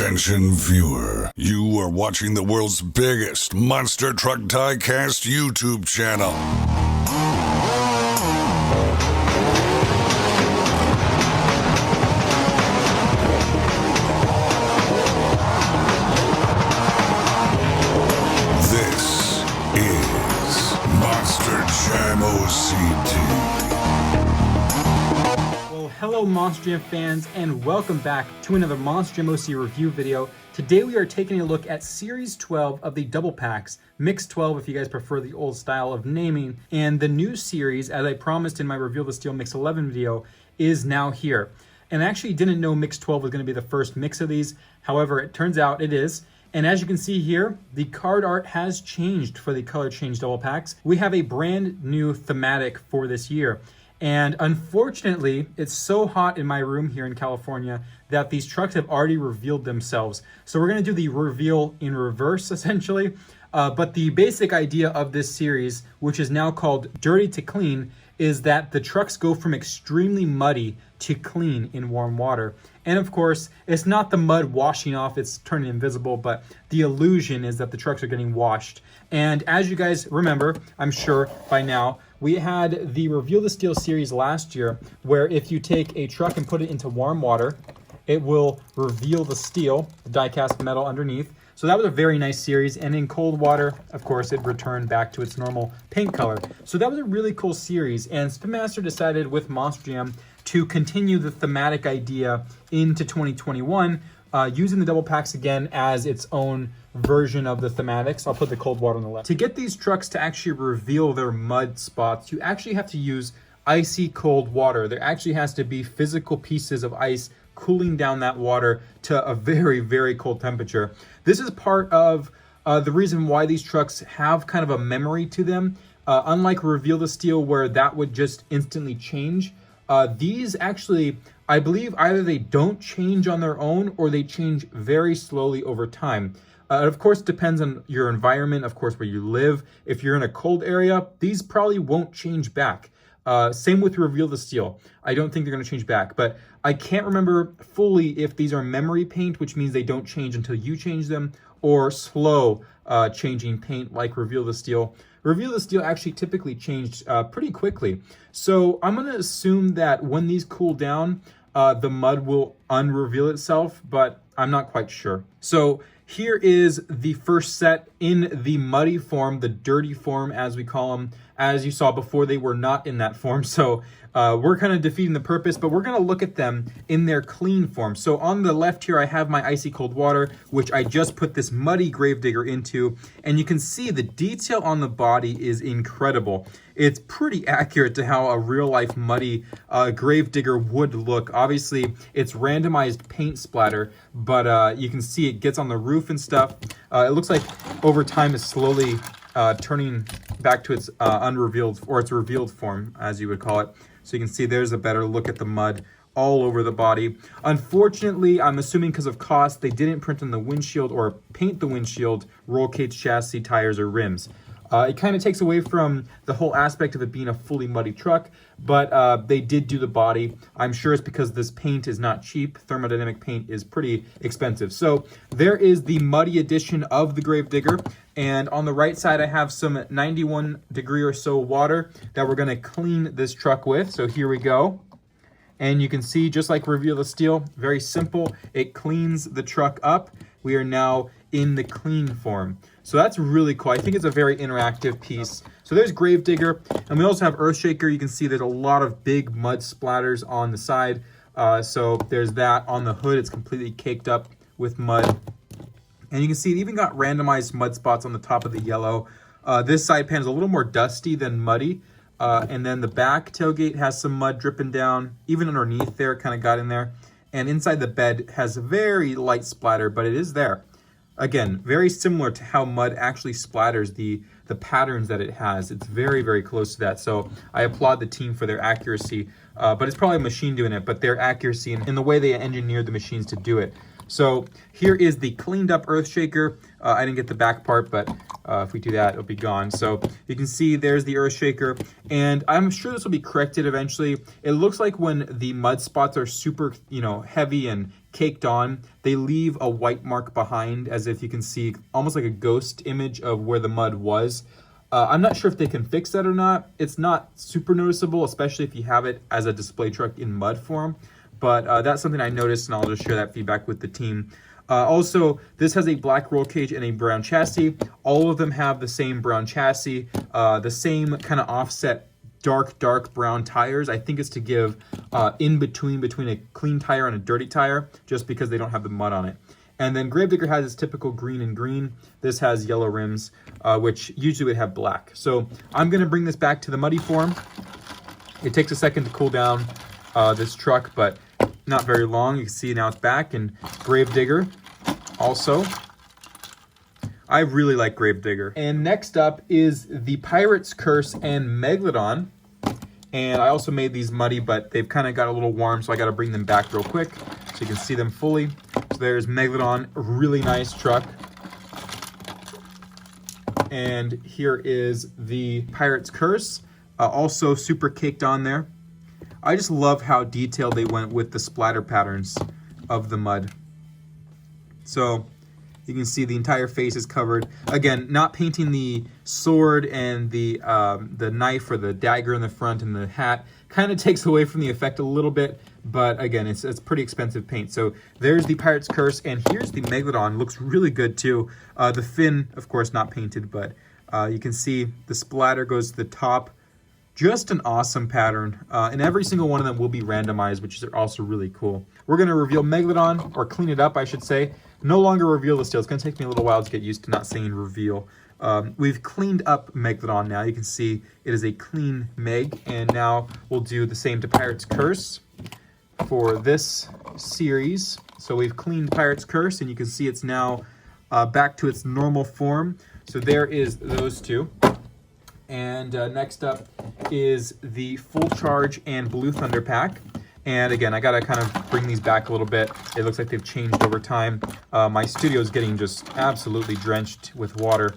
Attention viewer, you are watching the world's biggest monster truck diecast YouTube channel. This is Monster Jam OCT. Hello Monster Jam fans, and welcome back to another Monster Jam OC review video. Today we are taking a look at Series 12 of the double packs, Mix 12 if you guys prefer the old style of naming, and the new series, as I promised in my Reveal the Steel Mix 11 video, is now here. And I actually didn't know Mix 12 was going to be the first mix of these, however it turns out it is. And as you can see here, the card art has changed for the color change double packs. We have a brand new thematic for this year. And unfortunately, it's so hot in my room here in California that these trucks have already revealed themselves. So we're gonna do the reveal in reverse, essentially. But the basic idea of this series, which is now called Dirty to Clean, is that the trucks go from extremely muddy to clean in warm water. And of course, it's not the mud washing off, it's turning invisible, but the illusion is that the trucks are getting washed. And as you guys remember, I'm sure by now, we had the Reveal the Steel series last year, where if you take a truck and put it into warm water, it will reveal the steel, the die-cast metal underneath. So that was a very nice series, and in cold water, of course, it returned back to its normal paint color. So that was a really cool series, and Spin Master decided with Monster Jam to continue the thematic idea into 2021, using the double packs again as its own version of the thematics. I'll put the cold water on the left. To get these trucks to actually reveal their mud spots, you actually have to use icy cold water. There actually has to be physical pieces of ice cooling down that water to a very, very cold temperature. This is part of the reason why these trucks have kind of a memory to them. Unlike Reveal the Steel, where that would just instantly change, these actually, I believe either they don't change on their own or they change very slowly over time. It of course depends on your environment, of course, where you live. If you're in a cold area, these probably won't change back. Same with Reveal the Steel. I don't think they're going to change back, but I can't remember fully if these are memory paint, which means they don't change until you change them, or slow changing paint like Reveal the Steel. Reveal the Steel actually typically changed pretty quickly. So I'm going to assume that when these cool down, the mud will unreveal itself, but I'm not quite sure. So here is the first set in the muddy form, the dirty form as we call them. As you saw before, they were not in that form, so we're kind of defeating the purpose, but we're gonna look at them in their clean form. So on the left here, I have my icy cold water, which I just put this muddy gravedigger into, and you can see the detail on the body is incredible. It's pretty accurate to how a real life muddy gravedigger would look. Obviously, it's randomized paint splatter, but you can see it gets on the roof and stuff. It looks like over time it's slowly turning back to its unrevealed, or its revealed form, as you would call it. So you can see there's a better look at the mud all over the body. Unfortunately, I'm assuming because of cost, they didn't print on the windshield or paint the windshield, roll cage chassis, tires, or rims. It kind of takes away from the whole aspect of it being a fully muddy truck, but they did do the body. I'm sure it's because this paint is not cheap. Thermodynamic paint is pretty expensive. So there is the muddy edition of the Gravedigger. And on the right side, I have some 91 degree or so water that we're gonna clean this truck with. So here we go. And you can see, just like Reveal the Steel, very simple. It cleans the truck up. We are now in the clean form. So that's really cool. I think it's a very interactive piece. So there's Gravedigger, and we also have Earthshaker. You can see there's a lot of big mud splatters on the side. So there's that. On the hood, it's completely caked up with mud. And you can see it even got randomized mud spots on the top of the yellow. This side pan is a little more dusty than muddy. And then the back tailgate has some mud dripping down. Even underneath there, kind of got in there. And inside the bed has a very light splatter, but it is there. Again, very similar to how mud actually splatters, the patterns that it has. It's very, very close to that. So I applaud the team for their accuracy, but it's probably a machine doing it, but their accuracy in the way they engineered the machines to do it. So here is the cleaned up Earthshaker. I didn't get the back part, but If we do that, it'll be gone. So you can see there's the earth shaker, and I'm sure this will be corrected eventually. It looks like when the mud spots are super, heavy and caked on, they leave a white mark behind, as if you can see almost like a ghost image of where the mud was. I'm not sure if they can fix that or not. It's not super noticeable, especially if you have it as a display truck in mud form. But that's something I noticed, and I'll just share that feedback with the team. Also, this has a black roll cage and a brown chassis. All of them have the same brown chassis, the same kind of offset dark brown tires. I think it's to give in between a clean tire and a dirty tire, just because they don't have the mud on it. And then Gravedigger has its typical green and green. This has yellow rims, which usually would have black. So I'm gonna bring this back to the muddy form. It takes a second to cool down this truck, but not very long. You can see now it's back. And Gravedigger also. I really like Gravedigger. And next up is the Pirate's Curse and Megalodon. And I also made these muddy, but they've kind of got a little warm, so I got to bring them back real quick so you can see them fully. So there's Megalodon, a really nice truck. And here is the Pirate's Curse, also super caked on there. I just love how detailed they went with the splatter patterns of the mud. So you can see the entire face is covered. Again, not painting the sword and the knife or the dagger in the front and the hat kind of takes away from the effect a little bit, but again, it's pretty expensive paint. So there's the Pirate's Curse, and here's the Megalodon. Looks really good too. The fin, of course, not painted, but you can see the splatter goes to the top. Just an awesome pattern, and every single one of them will be randomized, which is also really cool. We're going to reveal Megalodon, or clean it up, I should say. No longer reveal the steel. It's going to take me a little while to get used to not saying reveal. We've cleaned up Megalodon now. You can see it is a clean Meg, and now we'll do the same to Pirate's Curse for this series. So we've cleaned Pirate's Curse, and you can see it's now back to its normal form. So there is those two. And next up is the Full Charge and Blue Thunder pack. And again, I gotta kind of bring these back a little bit. It looks like they've changed over time. My studio is getting just absolutely drenched with water.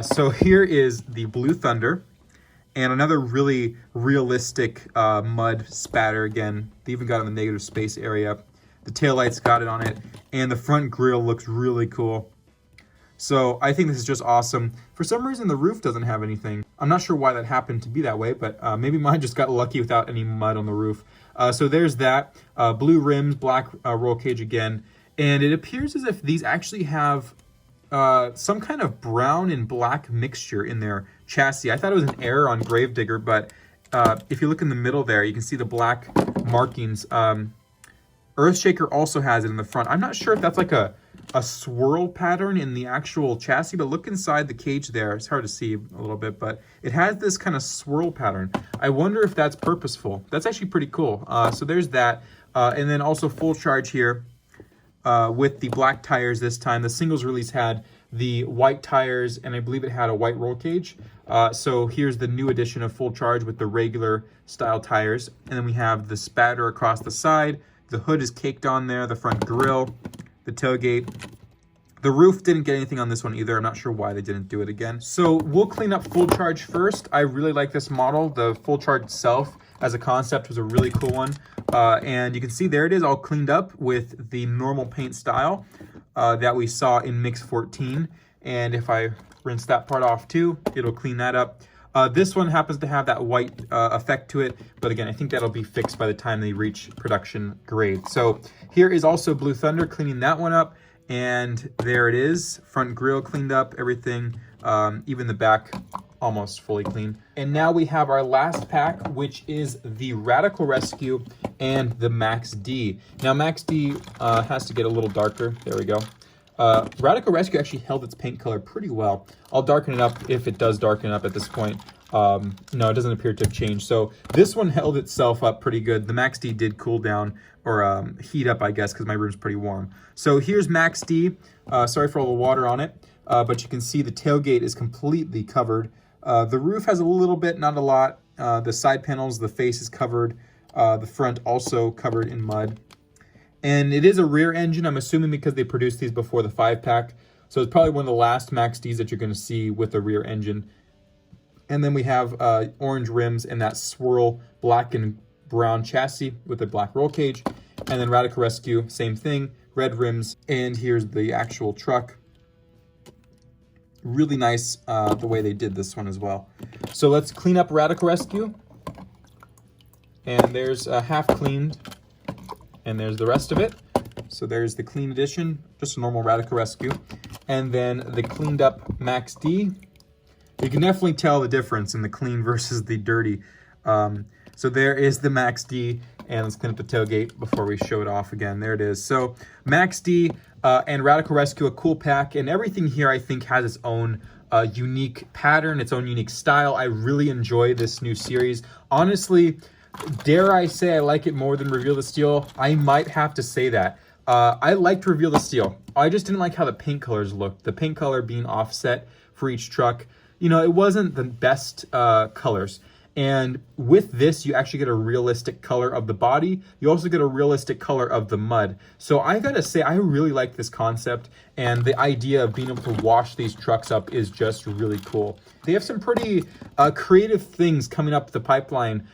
So here is the Blue Thunder, and another really realistic mud spatter. Again, they even got it in the negative space area. The taillights got it on it, and the front grille looks really cool. So I think this is just awesome. For some reason, the roof doesn't have anything. I'm not sure why that happened to be that way, but maybe mine just got lucky without any mud on the roof. So there's that. Blue rims, black roll cage again. And it appears as if these actually have some kind of brown and black mixture in their chassis. I thought it was an error on Gravedigger, but if you look in the middle there, you can see the black markings. Earthshaker also has it in the front. I'm not sure if that's like a swirl pattern in the actual chassis, but look inside the cage there. It's hard to see a little bit, but it has this kind of swirl pattern. I wonder if that's purposeful. That's actually pretty cool. So there's that. And then also Full Charge here with the black tires this time. The singles release had the white tires, and I believe it had a white roll cage. So here's the new edition of Full Charge with the regular style tires. And then we have the spatter across the side. The hood is caked on there, the front grille, the tailgate. The roof didn't get anything on this one either. I'm not sure why they didn't do it again. So we'll clean up Full Charge first. I really like this model. The Full Charge itself as a concept was a really cool one. And you can see there it is all cleaned up with the normal paint style that we saw in Mix 14. And if I rinse that part off too, it'll clean that up. This one happens to have that white effect to it, but again, I think that'll be fixed by the time they reach production grade. So here is also Blue Thunder, cleaning that one up, and there it is. Front grille cleaned up, everything, even the back almost fully clean. And now we have our last pack, which is the Radical Rescue and the Max D. Now Max D has to get a little darker. There we go. Radical Rescue actually held its paint color pretty well. I'll darken it up if it does darken up at this point. No, it doesn't appear to have changed. So this one held itself up pretty good. The Max D did cool down, or heat up, I guess, because my room's pretty warm. So here's Max D. Sorry for all the water on it, but you can see the tailgate is completely covered. The roof has a little bit, not a lot. The side panels, the face is covered. The front also covered in mud. And it is a rear engine, I'm assuming because they produced these before the 5-pack. So it's probably one of the last Max Ds that you're going to see with the rear engine. And then we have orange rims and that swirl black and brown chassis with a black roll cage. And then Radical Rescue, same thing, red rims. And here's the actual truck. Really nice the way they did this one as well. So let's clean up Radical Rescue. And there's half cleaned, and there's the rest of it. So there's the clean edition, just a normal Radical Rescue. And then the cleaned up Max D. You can definitely tell the difference in the clean versus the dirty. So there is the Max D, and let's clean up the tailgate before we show it off again. There it is. So Max D and Radical Rescue, a cool pack, and everything here I think has its own unique pattern, its own unique style. I really enjoy this new series. Honestly, dare I say I like it more than Reveal the Steel? I might have to say that. I liked Reveal the Steel. I just didn't like how the paint colors looked. The paint color being offset for each truck. You know, it wasn't the best colors. And with this, you actually get a realistic color of the body. You also get a realistic color of the mud. So I gotta say, I really like this concept, and the idea of being able to wash these trucks up is just really cool. They have some pretty creative things coming up the pipeline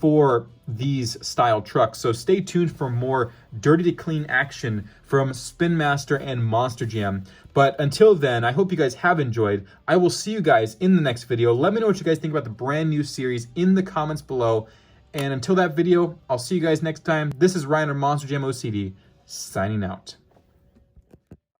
for these style trucks. So stay tuned for more dirty to clean action from Spin Master and Monster Jam. But until then, I hope you guys have enjoyed. I will see you guys in the next video. Let me know what you guys think about the brand new series in the comments below. And until that video, I'll see you guys next time. This is Ryan of Monster Jam OCD, signing out.